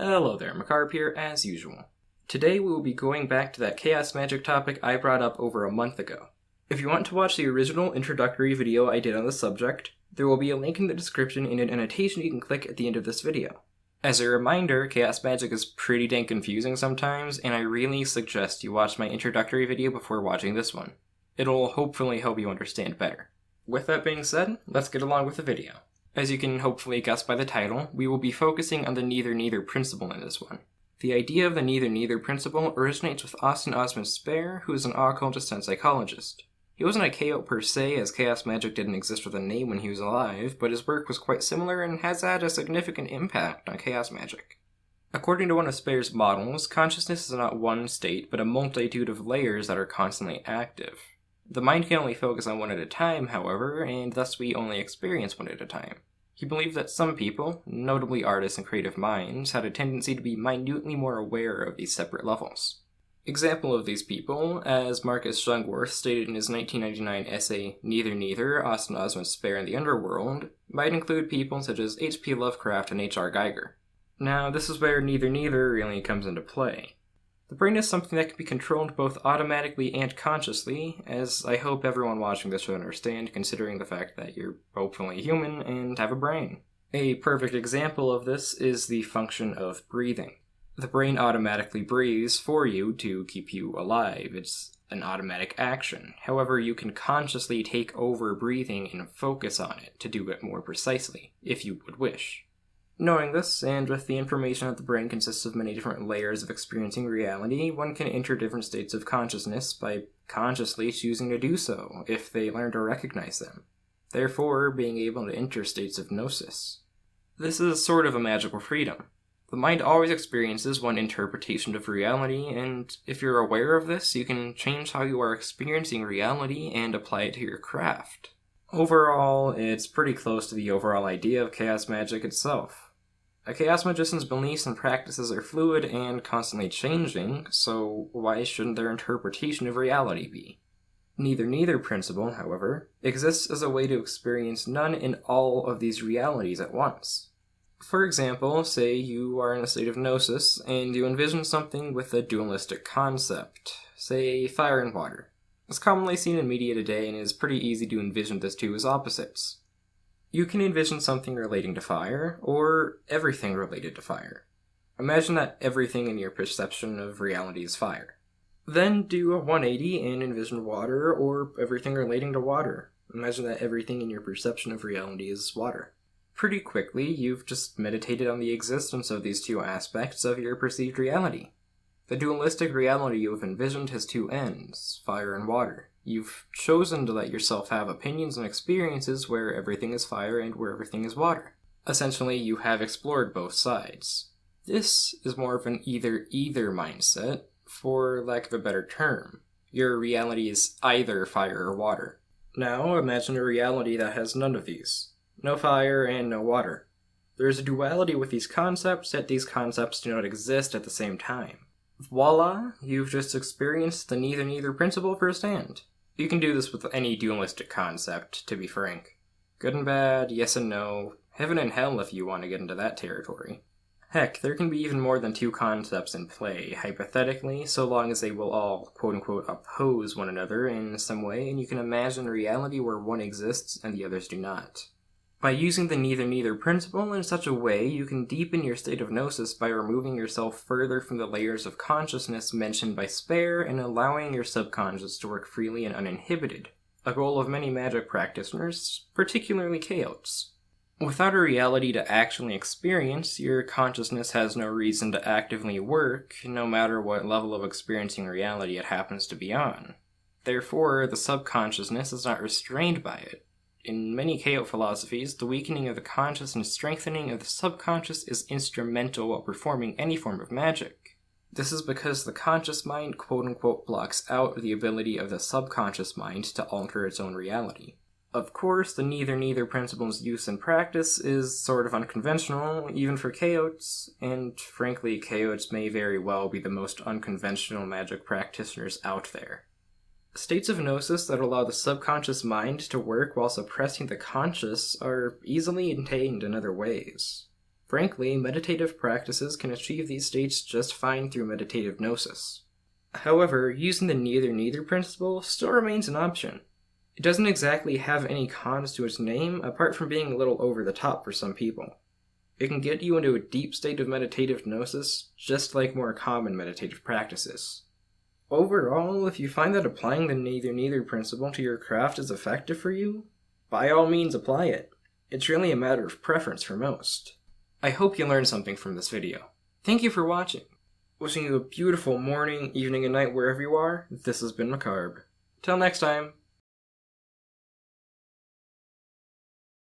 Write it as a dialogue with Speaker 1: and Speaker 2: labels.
Speaker 1: Hello there, Macarp here as usual. Today we will be going back to that chaos magic topic I brought up over a month ago. If you want to watch the original introductory video I did on the subject, there will be a link in the description and an annotation you can click at the end of this video. As a reminder, chaos magic is pretty dang confusing sometimes, and I really suggest you watch my introductory video before watching this one. It'll hopefully help you understand better. With that being said, let's get along with the video. As you can hopefully guess by the title, we will be focusing on the neither-neither principle in this one. The idea of the neither-neither principle originates with Osman Spare, who is an occultist and psychologist. He wasn't a chaot per se, as chaos magic didn't exist with a name when he was alive, but his work was quite similar and has had a significant impact on chaos magic. According to one of Spare's models, consciousness is not one state, but a multitude of layers that are constantly active. The mind can only focus on one at a time, however, and thus we only experience one at a time. He believed that some people, notably artists and creative minds, had a tendency to be minutely more aware of these separate levels. Example of these people, as Marcus Jungwirth stated in his 1999 essay Neither, Osman Spare and the Underworld, might include people such as H.P. Lovecraft and H.R. Geiger. Now, this is where neither really comes into play. The brain is something that can be controlled both automatically and consciously, as I hope everyone watching this should understand, considering the fact that you're hopefully human and have a brain. A perfect example of this is the function of breathing. The brain automatically breathes for you to keep you alive. It's an automatic action. However, you can consciously take over breathing and focus on it to do it more precisely, if you would wish. Knowing this, and with the information that the brain consists of many different layers of experiencing reality, one can enter different states of consciousness by consciously choosing to do so, if they learn to recognize them, therefore being able to enter states of Gnosis. This is sort of a magical freedom. The mind always experiences one interpretation of reality, and if you're aware of this, you can change how you are experiencing reality and apply it to your craft. Overall, it's pretty close to the overall idea of chaos magic itself. A chaos magician's beliefs and practices are fluid and constantly changing, so why shouldn't their interpretation of reality be? Neither principle, however, exists as a way to experience none and all of these realities at once. For example, say you are in a state of Gnosis, and you envision something with a dualistic concept, say fire and water. It's commonly seen in media today and is pretty easy to envision this two as opposites. You can envision something relating to fire, or everything related to fire. Imagine that everything in your perception of reality is fire. Then do a 180 and envision water, or everything relating to water. Imagine that everything in your perception of reality is water. Pretty quickly, you've just meditated on the existence of these two aspects of your perceived reality. The dualistic reality you have envisioned has two ends, fire and water. You've chosen to let yourself have opinions and experiences where everything is fire and where everything is water. Essentially, you have explored both sides. This is more of an either-either mindset, for lack of a better term. Your reality is either fire or water. Now, imagine a reality that has none of these. No fire and no water. There is a duality with these concepts, yet these concepts do not exist at the same time. Voila, you've just experienced the neither principle firsthand. You can do this with any dualistic concept, to be frank. Good and bad, yes and no, heaven and hell if you want to get into that territory. Heck, there can be even more than two concepts in play, hypothetically, so long as they will all, quote-unquote, oppose one another in some way, and you can imagine a reality where one exists and the others do not. By using the neither principle in such a way, you can deepen your state of Gnosis by removing yourself further from the layers of consciousness mentioned by Spare and allowing your subconscious to work freely and uninhibited, a goal of many magic practitioners, particularly chaots. Without a reality to actually experience, your consciousness has no reason to actively work, no matter what level of experiencing reality it happens to be on. Therefore, the subconsciousness is not restrained by it. In many chaot philosophies, the weakening of the conscious and strengthening of the subconscious is instrumental while performing any form of magic. This is because the conscious mind quote-unquote blocks out the ability of the subconscious mind to alter its own reality. Of course, the neither principle's use in practice is sort of unconventional, even for chaots, and frankly, chaots may very well be the most unconventional magic practitioners out there. States of Gnosis that allow the subconscious mind to work while suppressing the conscious are easily attained in other ways. Frankly, meditative practices can achieve these states just fine through meditative Gnosis. However, using the neither-neither principle still remains an option. It doesn't exactly have any cons to its name, apart from being a little over the top for some people. It can get you into a deep state of meditative Gnosis, just like more common meditative practices. Overall, if you find that applying the neither-neither principle to your craft is effective for you, by all means apply it. It's really a matter of preference for most. I hope you learned something from this video. Thank you for watching. Wishing you a beautiful morning, evening, and night wherever you are. This has been Macabre. Till next time.